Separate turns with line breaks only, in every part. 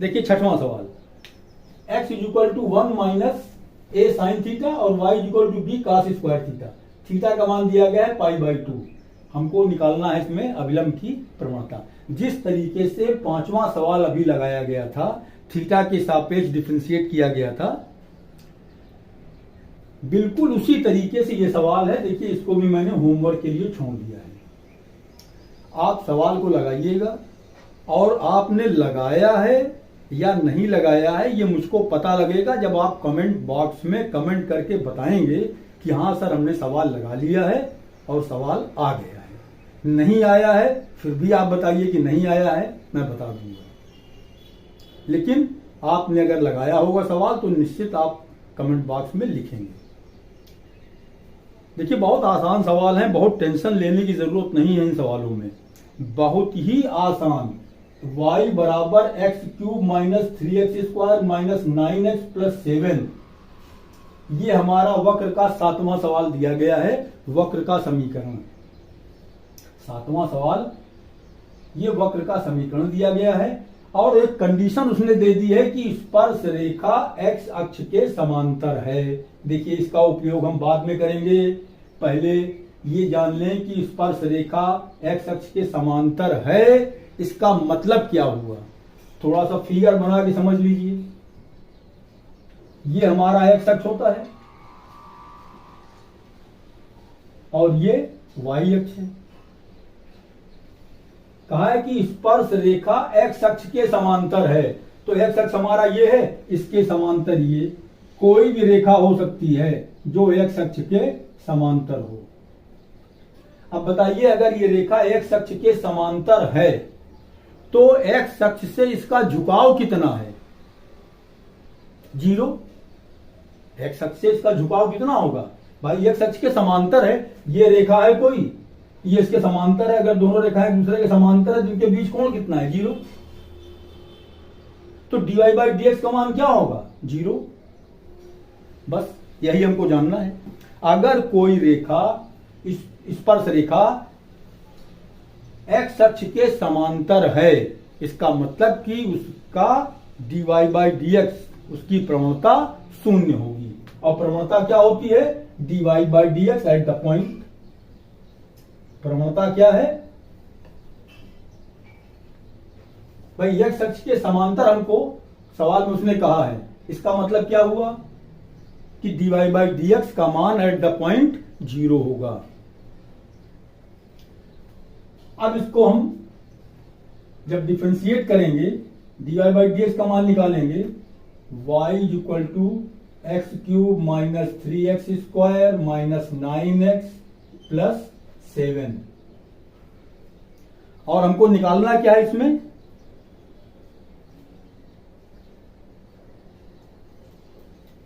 देखिए छठवां सवाल, x is equal to 1 minus A sin theta और y is equal to B cos square theta. Theta का मान दिया गया है π/2। हमको निकालना है इसमें अभिलंब की प्रवणता। जिस तरीके से पांचवा सवाल अभी लगाया गया था, थीटा के सापेक्ष डिफरेंशिएट किया गया था, बिल्कुल उसी तरीके से ये सवाल है। देखिए इसको भी मैंने होमवर्क के लिए छोड़ दिया है। आप सवाल को लगाइएगा और आपने लगाया है या नहीं लगाया है ये मुझको पता लगेगा जब आप कमेंट बॉक्स में कमेंट करके बताएंगे कि हाँ सर हमने सवाल लगा लिया है और सवाल आ गया है। नहीं आया है फिर भी आप बताइए कि नहीं आया है, मैं बता दूंगा। लेकिन आपने अगर लगाया होगा सवाल तो निश्चित आप कमेंट बॉक्स में लिखेंगे। देखिए बहुत आसान सवाल है, बहुत टेंशन लेने की जरूरत नहीं है इन सवालों में, बहुत ही आसान। y बराबर x cube minus 3x square minus 9x plus 7, ये हमारा वक्र का 7वां सवाल दिया गया है। वक्र का समीकरण 7वां सवाल, ये वक्र का समीकरण दिया गया है और एक कंडीशन उसने दे दी है कि स्पर्श रेखा x अक्ष के समांतर है। देखिए इसका उपयोग हम बाद में करेंगे, पहले ये जान लें कि स्पर्श रेखा x अक्ष के समांतर है, इसका मतलब क्या हुआ। थोड़ा सा फिगर बना के समझ लीजिए। ये हमारा x अक्ष होता है और ये y अक्ष है। कहा है कि स्पर्श रेखा x अक्ष के समांतर है, तो x अक्ष हमारा ये है, इसके समांतर ये कोई भी रेखा हो सकती है जो x अक्ष के समांतर हो। अब बताइए अगर ये रेखा x अक्ष के समांतर है तो x अक्ष से इसका झुकाव कितना है? 0। x अक्ष से इसका झुकाव कितना होगा? भाई x अक्ष के समांतर है, ये रेखा है कोई, ये इसके समांतर है। अगर दोनों रेखाएं एक दूसरे के समांतर है तो इनके बीच कोण कितना है? 0। तो dy/dx का मान क्या होगा? 0। बस यही हमको जानना है। अगर कोई रेखा, स्पर्श रेखा x अक्ष के समांतर है, इसका मतलब कि उसका dy/dx, उसकी प्रवणता 0 होगी। और प्रवणता क्या होती है? dy/dx at the point. प्रवणता क्या है भाई? x अक्ष के समांतर हमको सवाल में उसने कहा है, इसका मतलब क्या हुआ कि dy/dx का मान एट द पॉइंट 0 होगा। अब इसको हम जब डिफरेंशिएट करेंगे, dy/dx का मान निकालेंगे, y is equal to X cube minus 3x square minus 9x plus 7। और हमको निकालना क्या है इसमें?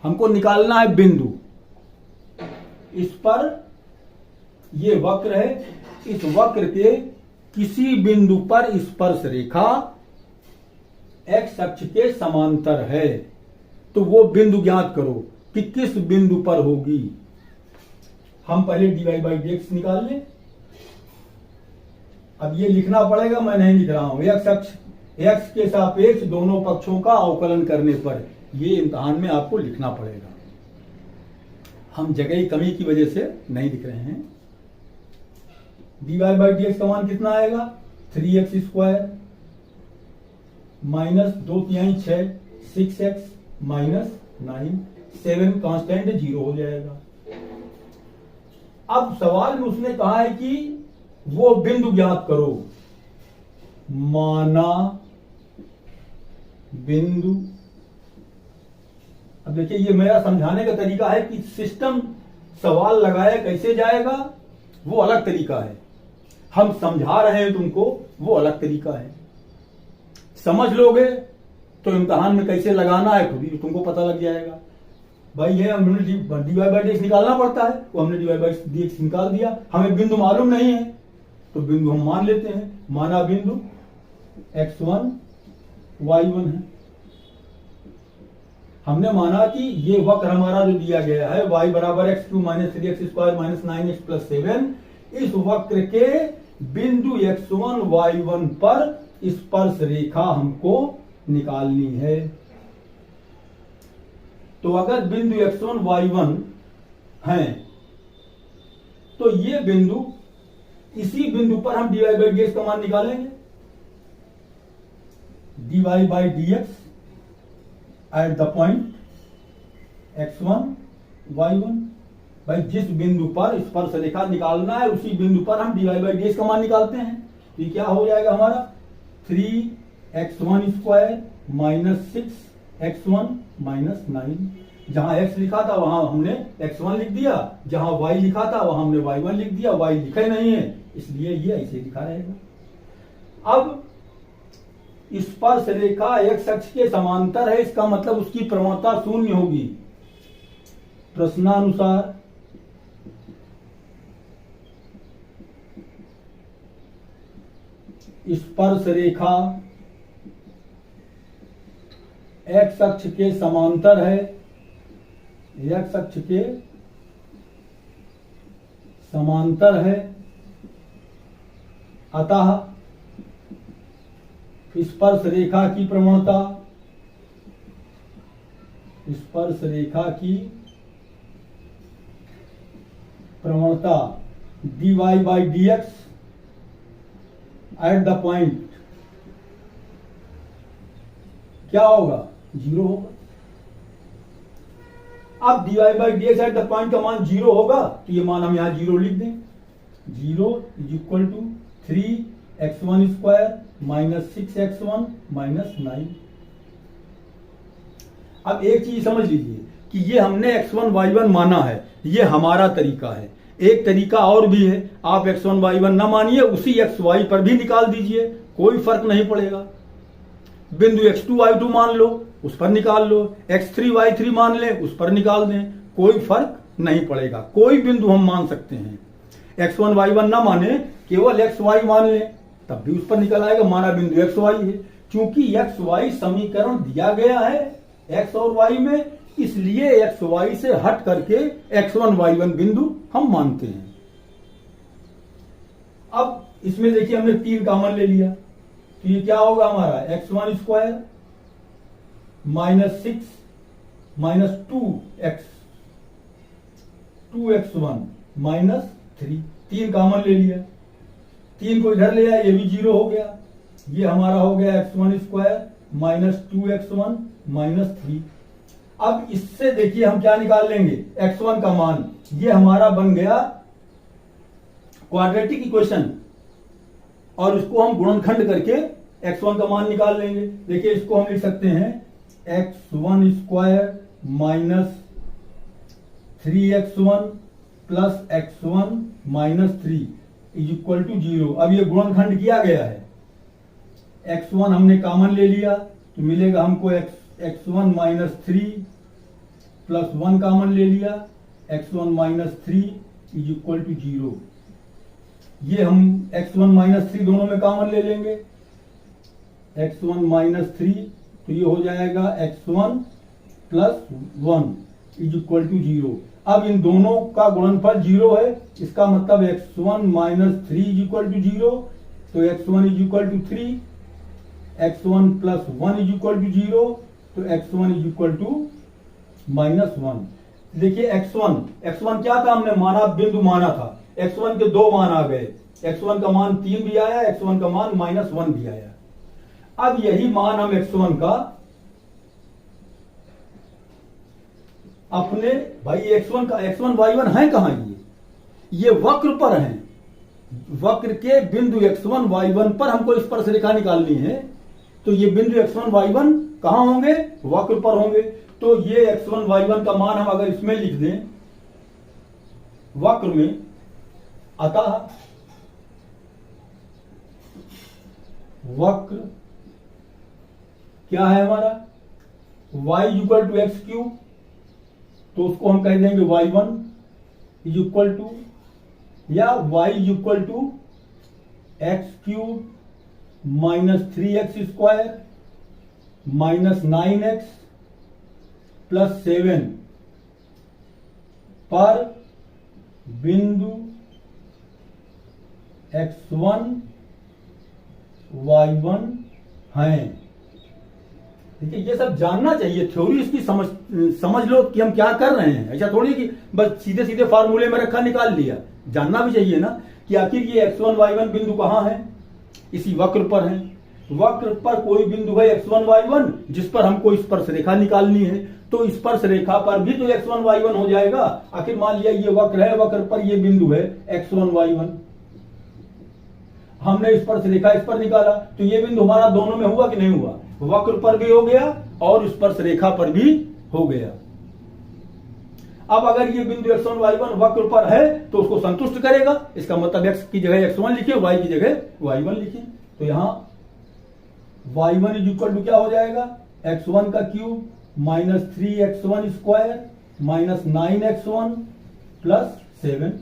हमको निकालना है बिंदु। इस पर ये वक्र है, इस वक्र के किसी बिंदु पर स्पर्श रेखा x अक्ष के समांतर है, तो वो बिंदु ज्ञात करो कि किस बिंदु पर होगी। हम पहले dy/dx निकाल लें। अब ये लिखना पड़ेगा, मैं नहीं लिख रहा हूं। x के सापेक्ष दोनों पक्षों का अवकलन करने पर ये इम्तिहान में आपको लिखना पड़ेगा। हम जगह की कमी की वजह से नहीं लिख रहे हैं। dy/dx का मान कितना आएगा? 3x square minus 2/3 6, 6x minus 9, 7 constant 0 हो जाएगा। अब सवाल में उसने कहा है कि वो बिंदु ज्ञात करो। माना बिंदु। अब देखिए ये मेरा समझाने का तरीका है कि सिस्टम सवाल लगाया कैसे जाएगा वो अलग तरीका है, हम समझा रहे हैं तुमको वो अलग तरीका है। समझ लोगे तो इम्तिहान में कैसे लगाना है खुद ही तुमको पता लग जाएगा। भाई ये हमने dy/dx निकालना पड़ता है, वो हमने dy/dx निकाल दिया। हमें बिंदु मालूम नहीं है तो बिंदु हम मान लेते हैं। माना बिंदु x1 y1 है। हमने माना कि ये वक्र हमारा जो दिया गया है y बराबर x cube minus 3x square minus 9x plus 7, इस वक्र के बिंदु x1 y1 पर स्पर्श रेखा हमको निकालनी है। तो अगर बिंदु x1 y1 हैं तो ये बिंदु, इसी बिंदु पर हम dy बाई dx का मान निकालेंगे। dy by dx at the point x1 y1, भाई जिस बिंदु पर स्पर्श रेखा निकालना है उसी बिंदु पर हम dy बाई dx का मान निकालते हैं। तो ये क्या हो जाएगा हमारा 3x1 square minus 6x1 minus 9। जहां x लिखा था वहां हमने x1 लिख दिया, जहां y लिखा था वहां हमने y1 लिख दिया। y लिखा ही नहीं है इसलिए ये ऐसे लिखा रहेगा। अब स्पर्श रेखा x अक्ष के समांतर है, इसका मतलब उसकी प्रवणता शून्य होगी। प्रश्नानुसार स्पर्श रेखा x अक्ष के समांतर है, x अक्ष के समांतर है, अतः स्पर्श रेखा की प्रवणता, स्पर्श रेखा की प्रवणता dy by dx at the point क्या होगा, 0 होगा। अब dy by dx at the point का मान 0 होगा तो ये मान हम यहां 0 लिख दें। 0 is equal to 3x1 square minus 6x1 minus 9। अब एक चीज समझ लीजिए कि ये हमने x1 y1 माना है, ये हमारा तरीका है। एक तरीका और भी है, आप x1 y1 ना मानिए, उसी xy पर भी निकाल दीजिए, कोई फर्क नहीं पड़ेगा। बिंदु x2 y2 मान लो, उस पर निकाल लो, x3 y3 मान ले, उस पर निकाल दें, कोई फर्क नहीं पड़ेगा। कोई बिंदु हम मान सकते हैं, x1 y1 ना माने, केवल xy मान ले तब भी उस पर निकल आएगा, माना बिंदु xy है। चूंकि xy समीकरण दिया गया है x और y में, इसलिए xy से हट करके x1 y1 बिंदु हम मानते हैं। अब इसमें देखिए हमने 3 कॉमन ले लिया, तो ये क्या होगा हमारा x1 square minus 6 minus 2x1 minus 3, 3 common ले लिया, 3 को इधर ले आया, ये भी 0 हो गया। ये हमारा हो गया x1 square minus 2x1 minus 3। अब इससे देखिए हम क्या निकाल लेंगे, x1 का मान, ये हमारा बन गया क्वाड्रेटिक इक्वेशन, और इसको हम गुणनखंड करके x1 का मान निकाल लेंगे। देखिए इसको हम लिख सकते हैं x1 स्क्वायर माइनस 3x1 प्लस x1 minus 3 is equal to 0। अब ये गुणनखंड किया गया है, x1 हमने कॉमन ले लिया तो मिलेगा हमको x1 माइनस 3 प्लस 1 कॉमन ले लिया, x1 minus 3 is equal to 0। ये हम x1 माइनस 3 दोनों में कॉमन ले लेंगे, x1 माइनस 3 तो ये हो जाएगा x1 plus 1 is equal to 0। अब इन दोनों का गुणनफल 0 है, इसका मतलब x1 minus 3 is equal to 0, तो x1 is equal to 3, x1 plus 1 is equal to 0, तो x1 is equal to minus 1। देखिए x1 क्या था, हमने माना, बिंदु माना था, x1 के 2 मान आ गए, x1 का मान 3 भी आया, x1 का मान माइनस 1 भी आया। अब यही मान हम x1 का अपने, भाई x1 y1 है कहां, ये वक्र पर है, वक्र के बिंदु x1 y1 पर हमको स्पर्श रेखा निकालनी है। तो ये बिंदु x1 y1 कहां होंगे, वक्र पर होंगे। तो ये x1 y1 का मान हम अगर इसमें लिख दें वक्र में, अतः वक्र क्या है हमारा, y equal to X cube, तो उसको हम कह देंगे y1 इज इक्वल टू, या y equal to X cube minus 3x square minus 9x plus 7 पर बिंदु x1 y1 हैं। देखिए ये सब जानना चाहिए, थ्योरी इसकी समझ लो कि हम क्या कर रहे हैं। ऐसा थोड़ी कि बस सीधे सीधे फार्मूले में रखा निकाल लिया, जानना भी चाहिए ना कि आखिर ये x1 y1 बिंदु कहाँ है, इसी वक्र पर है। वक्र पर कोई बिंदु है x1 y1 जिस पर हमको स्पर्श रेखा निकालनी है, तो स्पर्श रेखा पर भी तो x1 y1 हो जाएगा। आखिर मान लिया ये वक्र है, वक्र पर ये बिंदु है x1 y1, हमने स्पर्श रेखा इस पर निकाला, तो ये बिंदु हमारा दोनों में हुआ कि नहीं हुआ, वक्र पर भी हो गया और स्पर्श रेखा पर भी हो गया। अब अगर ये बिंदु x1 y1 वक्र पर है तो उसको संतुष्ट करेगा, इसका मतलब x की जगह x1 लिखे, y की जगह y1 लिखे। तो यहां y1 इज इक्वल टू क्या हो जाएगा, x1 का cube minus 3x1 square minus 9x1 plus 7।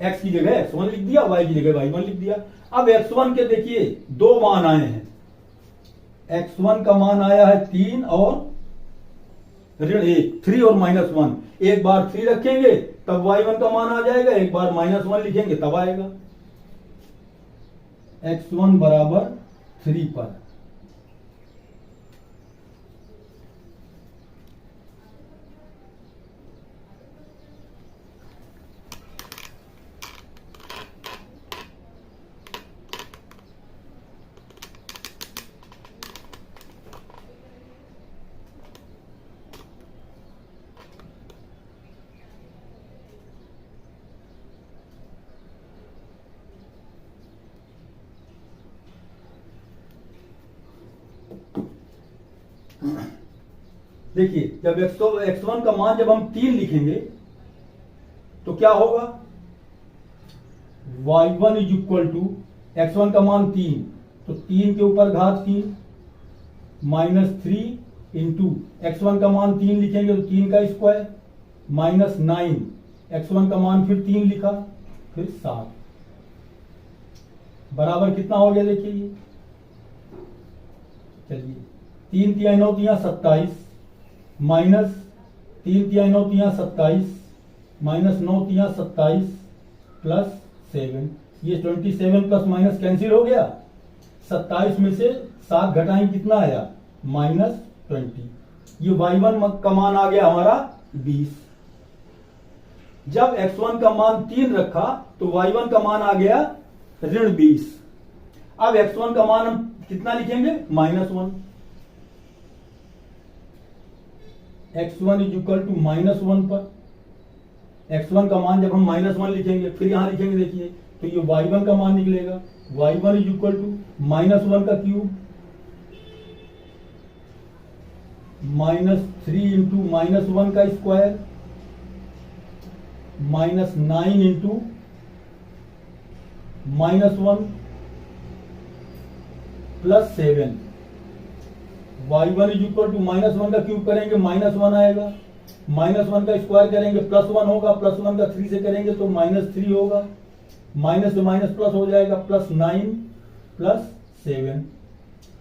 x की जगह x1 लिख दिया, y की जगह y1 लिख दिया। अब x1 के देखिए दो मान आए हैं, x1 का मान आया है 3 और ऋण 1, 3 और -1। एक बार 3 रखेंगे तब y1 का मान आ जाएगा, एक बार -1 लिखेंगे तब आएगा। x1 बराबर 3 पर देखिए जब x1 का मान जब हम 3 लिखेंगे तो क्या होगा, y1 is equal to x1 का मान 3, तो 3 के ऊपर घात 3 -3 इंटू x1 का मान 3 लिखेंगे तो 3 का स्क्वायर माइनस 9, x1 का मान फिर 3 लिखा फिर 7 बराबर कितना हो गया, देखिए ये चलिए 3 तिया 9 तिया 27 माइनस 3 तिया 9 तिया 27 माइनस 9 तिया 27 प्लस 7, ये 27 प्लस माइनस कैंसिल हो गया। 27 में से 7 घटाएं कितना आया -20, ये y1 का मान आ गया हमारा 20। जब x1 का मान 3 रखा तो y1 का मान आ गया ऋण 20। अब x1 का मान हम कितना लिखेंगे -1, x1 इज इक्वल टू -1 पर x1 का मान जब हम -1 लिखेंगे फिर यहां लिखेंगे, देखिए तो ये y1 का मान निकलेगा, y1 इज इक्वल टू -1 का क्यूब -3 इंटू -1 का square -9 into -1 plus 7। y1 is equal to -1 का क्यूब करेंगे -1 आएगा, -1 का स्क्वायर करेंगे +1 होगा, +1 का 3 से करेंगे तो -3 होगा, माइनस से माइनस प्लस हो जाएगा +9 प्लस 7,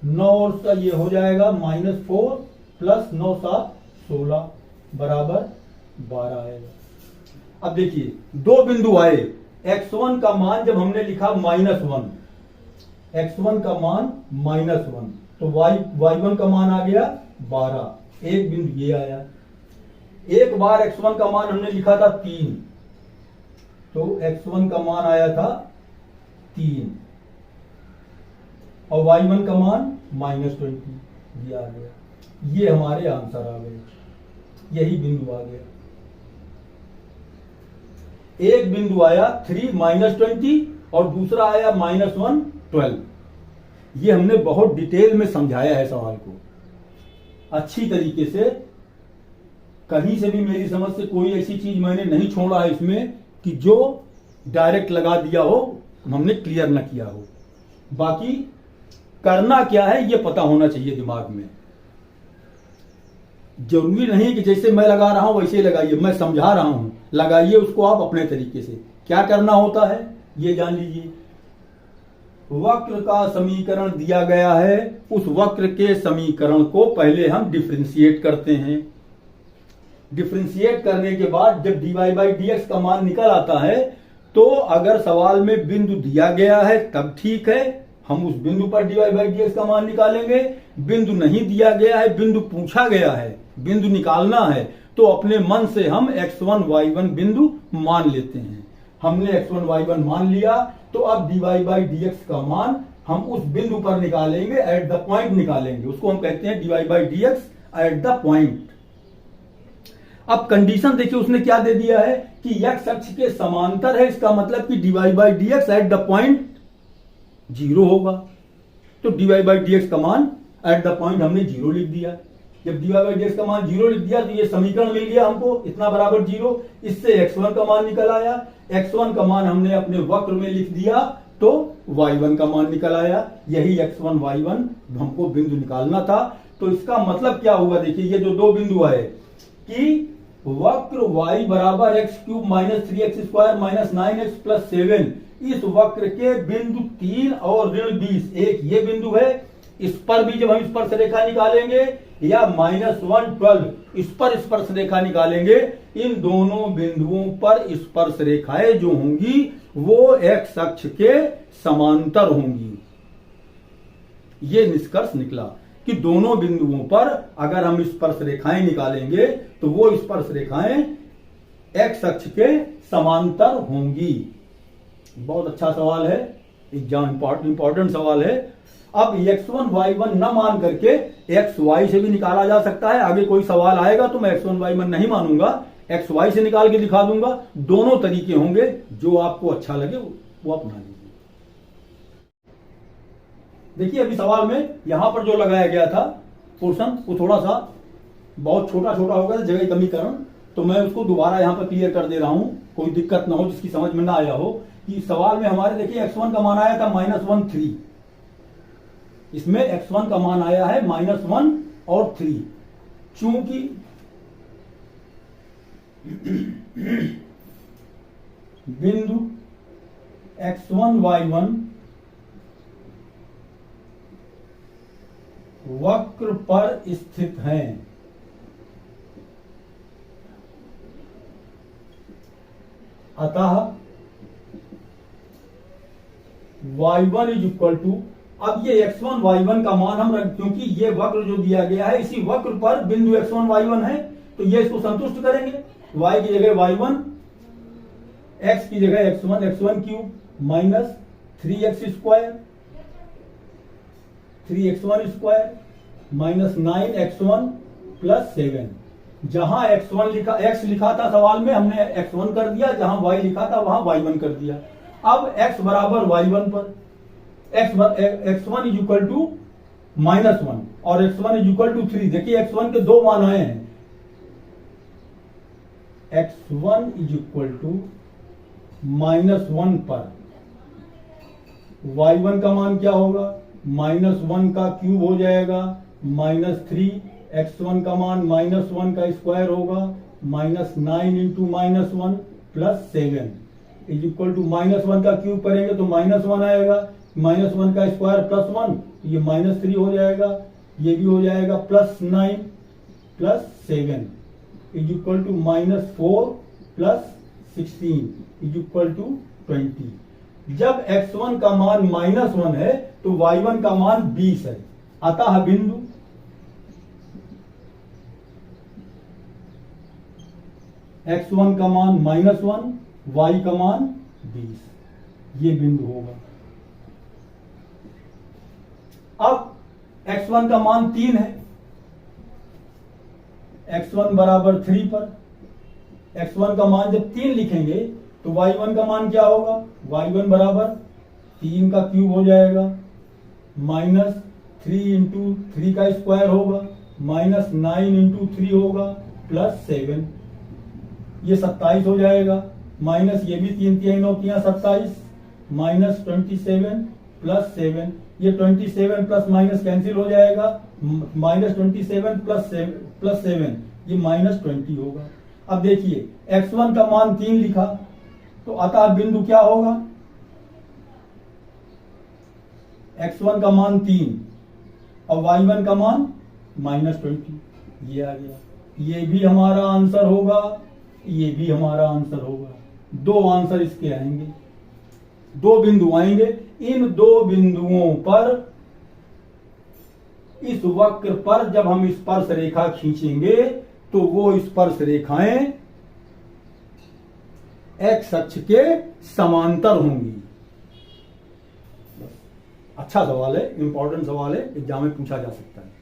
9 और का ये हो जाएगा -4 प्लस 9 7 16 बराबर 12 आएगा। अब देखिए दो बिंदु आए, x1 का मान जब हमने लिखा -1, x1 का मान -1 तो y1 का मान आ गया 12, एक बिंदु ये आया। एक बार x1 का मान हमने लिखा था 3, तो x1 का मान आया था 3 और y1 का मान -20, ये आ गया। ये हमारे आंसर आ गए, यही बिंदु आ गया। एक बिंदु आया 3 -20 और दूसरा आया -1 12। ये हमने बहुत डिटेल में समझाया है सवाल को अच्छी तरीके से, कहीं से भी मेरी समझ से कोई ऐसी चीज मैंने नहीं छोड़ा है इसमें कि जो डायरेक्ट लगा दिया हो, हमने क्लियर ना किया हो। बाकी करना क्या है ये पता होना चाहिए दिमाग में। जरूरी नहीं कि जैसे मैं लगा रहा हूं वैसे लगाइए, मैं समझा रहा हूं, लगाइए उसको आप अपने तरीके से। क्या करना होता है ये जान लीजिए। वक्र का समीकरण दिया गया है, उस वक्र के समीकरण को पहले हम डिफरेंशिएट करते हैं। डिफरेंशिएट करने के बाद जब dy/dx का मान निकल आता है तो अगर सवाल में बिंदु दिया गया है तब ठीक है, हम उस बिंदु पर dy बाई डी का मान निकालेंगे। बिंदु नहीं दिया गया है, बिंदु पूछा गया है, बिंदु निकालना है, तो अपने मन से हम x1 y1 बिंदु मान लेते हैं। हमने x1 y1 मान लिया, तो अब dy बाई dx का मान हम उस बिंदु पर निकालेंगे, एट द पॉइंट निकालेंगे, उसको हम कहते हैं dy by dx at the point. अब कंडीशन देखिए उसने क्या दे दिया है कि x अक्ष के समांतर है, इसका मतलब कि dy by dx at the point 0 होगा। तो dy बाई dx का मान एट द पॉइंट हमने 0 लिख दिया। जब dy बाई dx का मान 0 लिख दिया तो ये समीकरण मिल गया हमको, इतना बराबर 0। इससे x1 का मान निकल आया, x1 का मान हमने अपने वक्र में लिख दिया, तो y1 का मान निकल आया। यही x1 y1 हमको बिंदु निकालना था। तो इसका मतलब क्या हुआ, देखिए ये जो दो बिंदु है कि वक्र y बराबर x cube minus 3x square minus 9x plus 7, इस वक्र के बिंदु 3 और ऋण 20, एक ये बिंदु है, इस पर भी जब हम स्पर्श रेखा निकालेंगे, या -112 इस पर स्पर्श रेखा निकालेंगे, इन दोनों बिंदुओं पर स्पर्श रेखाएं जो होंगी वो x अक्ष के समांतर होंगी। ये निष्कर्ष निकला कि दोनों बिंदुओं पर अगर हम स्पर्श रेखाएं निकालेंगे तो वो स्पर्श रेखाएं x अक्ष के समांतर होंगी। बहुत अच्छा सवाल है, एग्जाम इंपॉर्टेंट सवाल है। अब x1 y1 न मान करके xy से भी निकाला जा सकता है। आगे कोई सवाल आएगा तो मैं x1 y1 नहीं मानूंगा, xy से निकाल के दिखा दूंगा। दोनों तरीके होंगे, जो आपको अच्छा लगे वो अपना लीजिए। देखिए अभी सवाल में यहां पर जो लगाया गया था पोर्शन, वो थोड़ा सा बहुत छोटा छोटा होगा, जगह की कमी कारण, तो मैं उसको दोबारा यहां पर क्लियर कर दे रहा हूं, कोई दिक्कत ना हो, जिसकी समझ में ना आया हो। कि सवाल में हमारे देखिए x1 का मान आया था -1 3, इसमें x1 का मान आया है -1 और 3। चूंकि बिंदु x1 y1 वक्र पर स्थित हैं, अतः y1 इज इक्वल टू, अब ये x1 y1 का मान हम रख, क्योंकि ये वक्र जो दिया गया है इसी वक्र पर बिंदु x1 y1 है, तो ये इसको संतुष्ट करेंगे। y की जगह y1, x की जगह x1 cube minus 3x square, 3x1 square minus 9x1 plus 7। जहां x1 लिखा, x लिखा था सवाल में, हमने x1 कर दिया, जहां y लिखा था वहां y1 कर दिया। अब x बराबर y1 पर x1 इज इक्वल टू -1 और x1 इज इक्वल टू 3। देखिए x1 के दो मान आए हैं, x1 इज इक्वल टू -1 पर y1 का मान क्या होगा, -1 का क्यूब हो जाएगा -3, x1 का मान -1 का स्क्वायर होगा -9 into -1 plus 7 is equal to -1 का क्यूब करेंगे तो -1 आएगा, -1 का स्क्वायर प्लस 1, ये -3 हो जाएगा, ये भी हो जाएगा +9 plus 7 is equal to -4 plus 16 is equal to 20। जब x1 का मान -1 है तो y1 का मान 20 है, अतः बिंदु x1 का मान -1, y का मान 20, ये बिंदु होगा। अब x1 का मान 3 है, x1 बराबर 3 पर x1 का मान जब 3 लिखेंगे तो y1 का मान क्या होगा, y1 बराबर 3 का क्यूब हो जाएगा -3 इंटू 3 का स्क्वायर होगा -9 इंटू 3 होगा प्लस 7, ये 27 हो जाएगा, माइनस ये भी 3 3 9 3 27 -27 प्लस 7, ये 27 प्लस माइनस कैंसिल हो जाएगा, -27 प्लस 7 ये -20 होगा। अब देखिए x1 का मान 3 लिखा तो अतः बिंदु क्या होगा, x1 का मान 3 और y1 का मान -20, ये आ गया। ये भी हमारा आंसर होगा, ये भी हमारा आंसर होगा। दो आंसर इसके आएंगे, दो बिंदु आएंगे, इन दो बिंदुओं पर इस वक्र पर जब हम स्पर्श रेखा खींचेंगे तो वो स्पर्श रेखाएं एक्स अक्ष के समांतर होंगी। अच्छा सवाल है, इंपॉर्टेंट सवाल है, एग्जाम में पूछा जा सकता है।